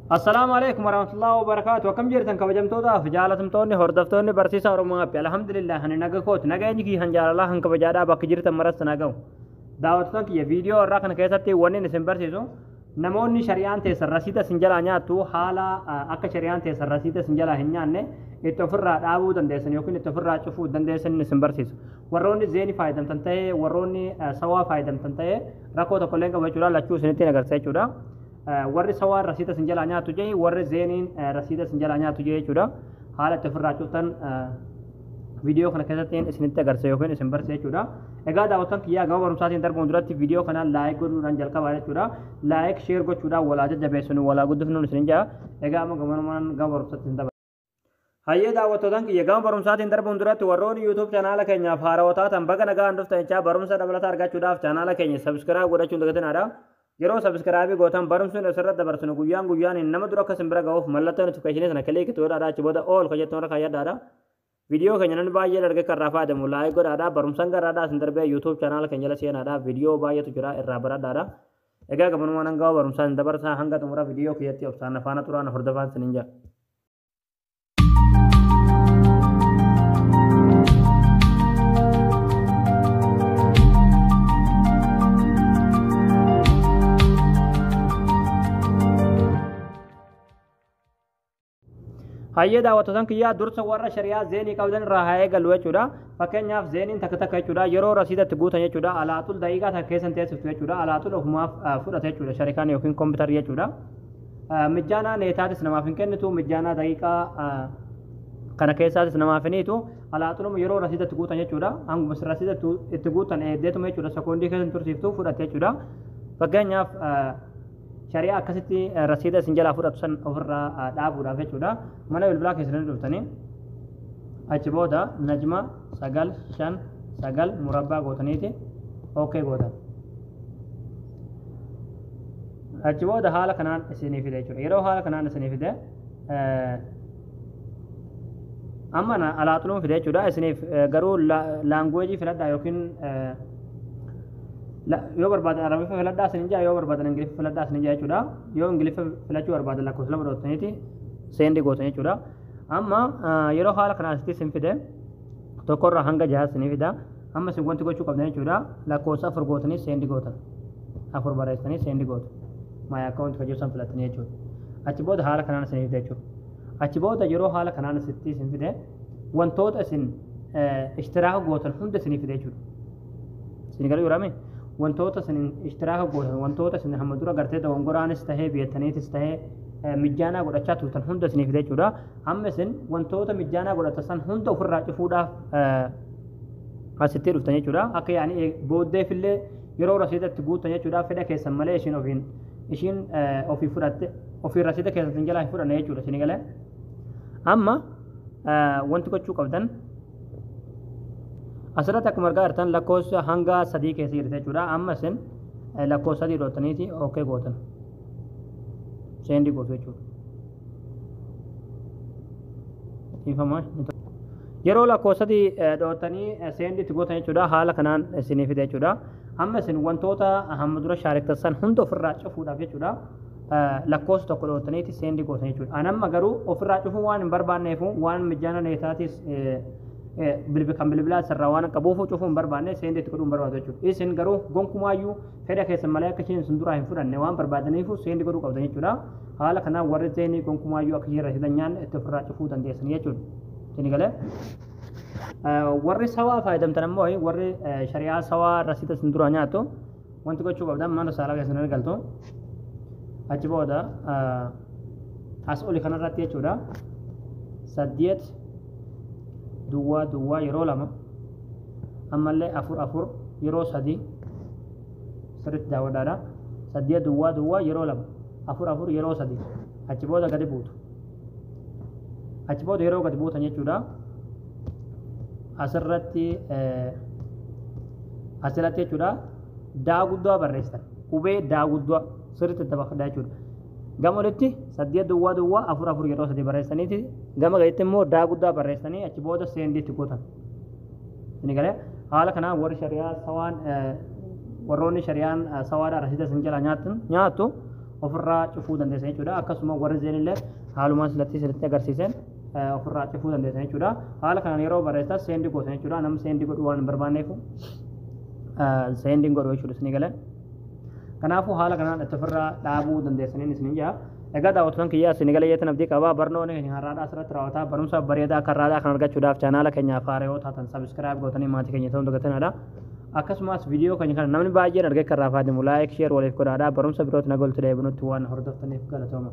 السلام عليكم ورحمة الله وبركاته. وكم جرتن كبجمتودا فجالتمتوني هردفتوني برسيسا ورمى الحمد لله هن نغكوت نغانيكي هنجال الله هن كبجادا باك جرتن مرست نغو دعوتن كي فيديو راكن كيساتي وني نسم برسيسو نموني شريان تيسر رسيدة سنجلا نياتو حالا اكا شريان تيسر رسيدة سنجلا هنياني اتفرع دابو دندسن يوكن اتفرع شوفو دندسن نسم برسيسو وروني زيني فايدم تنتهي وروني سوا فايدم تنتهي راكو تقولنك بچودا لچو سنتي نغر سيچودا warri sawaa rasiida sinjala nyaatu jee warri zeeniin rasiida sinjala nyaatu jee jechuudha haala itti ofirraa cuutan viidiyoo kana keessatti isinitti agarsiisa yookiin isin barsiisa jechuudha. Egaa daawwattoon kiyyaa gama barumsaatiin darbuun duratti viidiyoo kana laayik godhuudhaan jalqabaa jechuudha. Laayik sheer gochuudhaan walaa jajjabeessuun walaa guddifnuun isin jaa. Egaa amma gama barumsaatiin dabarsa. Hayyee daawwattootaan kiyya gama barumsaatiin darbuun duratti warroonni YouTube chaanaala keenyaaf haarawaa taatan baga nagaan dhuftan jechaa barumsa dabalataa argachuudhaaf chaanaala keenya sabskiraayib godhachuun dagatinaadha. Yeroo sabskiraaybii gootan barumsuun asirratti dabarsinu guyyaan nama dura akka simbira ga'uuf mallattoo notifikashinii sana kilik godhaadhaa achi booda ool kajettoon irra kayyadhaadha. Viidiyoo keenya namni baay'ee dargee kan irraa fayyadamu laayik godhaadhaa barumsaan garaadhaa isin darbee YouTube chaanaala keenya jala seenaadhaa viidiyoo baay'eetu jira irraa baradhaadha. Egaa gabanumaan hanga barumsaan dabarsaa hanga xumura viidiyoo keessatti obsaan faana turaan hordofaan sinin jira. Hayyee daawwattootaan kiyyaa dursa warra shari'aa zeenii qabdan irraa haa eegallu jechuudha. Fakkeenyaaf zeeniin takka takka jechuudha yeroo rasiidatti guutan jechuudha alaatul daqiiqaa takka keessan teessiftu jechuudha alaatul ofumaaf fudhate jechuudha sharikaan yookiin kompiitarri jechuudha. Mijaanaa neetaatis namaaf hin kennitu mijaanaa daqiiqaa kana keessaatis namaaf hin hiitu alaatuluma yeroo rasiidatti guutan jechuudha hanguma rasiidatti itti guutan eeddeetuma jechuudha sekoondii keessan tursiiftu fudhate jechuudha. Fakkeenyaaf shari'aa akkasitti rasiida isin jalaa fudhatu san ofirraa dhaabuudhaaf jechuudha. Mana bilbilaa keessatti dhuftanii achi booda najma 959 murabbaa gootaniiti ookee gootan. Achi booda haala kanaan isinii fide jechuudha. Yeroo haala kanaan isinii fide amma alaatuluun fide jechuudha. Isiniif garuu laanguweejii filadhaa yookiin yoo barbaadan arabiffa filadhaa isin jaa yoo barbaadan ingiliffa filadhaa isin jaa jechuudha. Yoo ingiliffa filachuu barbaadan lakkoofsa lama dhootaniiti seendi gootan jechuudha. Amma yeroo haala kanaan asitti isin fide tokkorraa hanga jaha isin fida. Amma isin wanti gochuu qabdan jechuudha lakkoofsa 4 gootanii seendi gootan. 4 barreessanii seendi gootan. Maayaa akkaawunti fayyadamuun filatanii jechuudha. Achi booda haala kanaan isin fide jechuudha. Achi booda yeroo haala kanaan asitti isin fide wantoota isin ishtiraaka gootan hunda isin fide jechuudha. Isin garuu yuraame wantoota isin ishtiraaka gootan wantoota isin hamma dura gartee dogongoraanis tahee biyyataniitis tahee mijaanaa godhachaa turtan hunda isin fide jechuudha. Amma isin wantoota mijaanaa godhatan hunda ofirraa cufuudhaaf asitti dhuftan jechuudha. Akka yaani booddeefillee yeroo rasiidatti guutan jechuudha fedha keessan malee ishiin ofii fudhatte ofii rasiida keessan jalaa hin fudhanne jechuudha isin galee. Amma wanti gochuu qabdan asirratti akkuma argaa jirtan lakkoofsa hanga 3 keessa jirti jechuudha. Amma isin lakkoofsa 3 dhootaniiti ookee gootan. Seendi gootu jechuudha. Yeroo lakkoofsa 3 dhootanii seendi itti gootan jechuudha haala kanaan isinii fide jechuudha. Amma isin wantoota hamma dura shaarektassan hunda ofirraa cufuudhaaf jechuudha. Lakkoofsa tokko dhootaniiti seendi gootan jechuudha. Anamma garuu ofirraa cufuu waan hin barbaanneef waan mijaana neetaatis kan bilbilaa sirraa waan qabuuf cufuu hin barbaanne seendi itti godhuu hin barbaadu jechuudha. Isin garuu gonkumaayyuu fedha keessan malee akka isheen isin duraa hin fudhanne waan barbaadaniif seendi godhuu qabdan jechuudha. Haala kanaan warri zeenii gonkumaayyuu akka isheen rasiida nyaanne itti ofirraa cufuu dandeessan jechuudha. Isin galee warri sawaa fayyadamtan ammoo warri shari'aa sawaa rasiida isin duraa nyaatu wanti gochuu qabdan mana saalaa keessan argaltu. Achi booda as oli kanarratti jechuudha 8 duwwaa yeroo 2 ammallee 4 yeroo 3 sirriitti daawwadhaadha 8 duwwaa yeroo 2 4 yeroo 3 achi booda gadi buutu. Achi booda yeroo gadi buutan jechuudha asirratti jechuudha daa guddaa barreessitan qubee daa guddaa sirriitti dabaqadhaa jechuudha. Gama olitti 8 duwwaa 4 yeroo 3 barreessaniiti gama gaditti immoo daa guddaa barreessanii achi booda seendi itti gootan. Isin galee haala kanaan warri shari'aa sawaan warroonni shari'aan sawaadhaa rasiida isin jala nyaattu ofirraa cufuu dandeessan jechuudha. Akkasuma warri zeelillee haalumaan silatti agarsiisan ofirraa cufuu dandeessan jechuudha. Haala kanaan yeroo barreessan seendi gootan jechuudha. Namni seendi godhu waan hin barbaanneef seendiin godhu jechuudha isinii galan. Kanaafuu haala kanaan itti ofirraa dhaabuu dandeessaniin isin jaa. Egaa daawwattoonni kiyyaa isin galeeyyeetan abdii qabaa barnoonni keenya har'aadhaa asirratti raawwataa barumsa bareedaa akka har'aadhaa kan argachuudhaaf chaanaala keenyaaf haaraa yoo taatan sabiskiraayib gootanii maatii keenya ta'uun dagatanadha. Akkasumas viidiyoo keenya kana namni baay'een argee kan raafaatimu laayik sheer waliif godhaadhaa barumsa birootti nagaltu deebinutti waan hordoftaniif galatooma.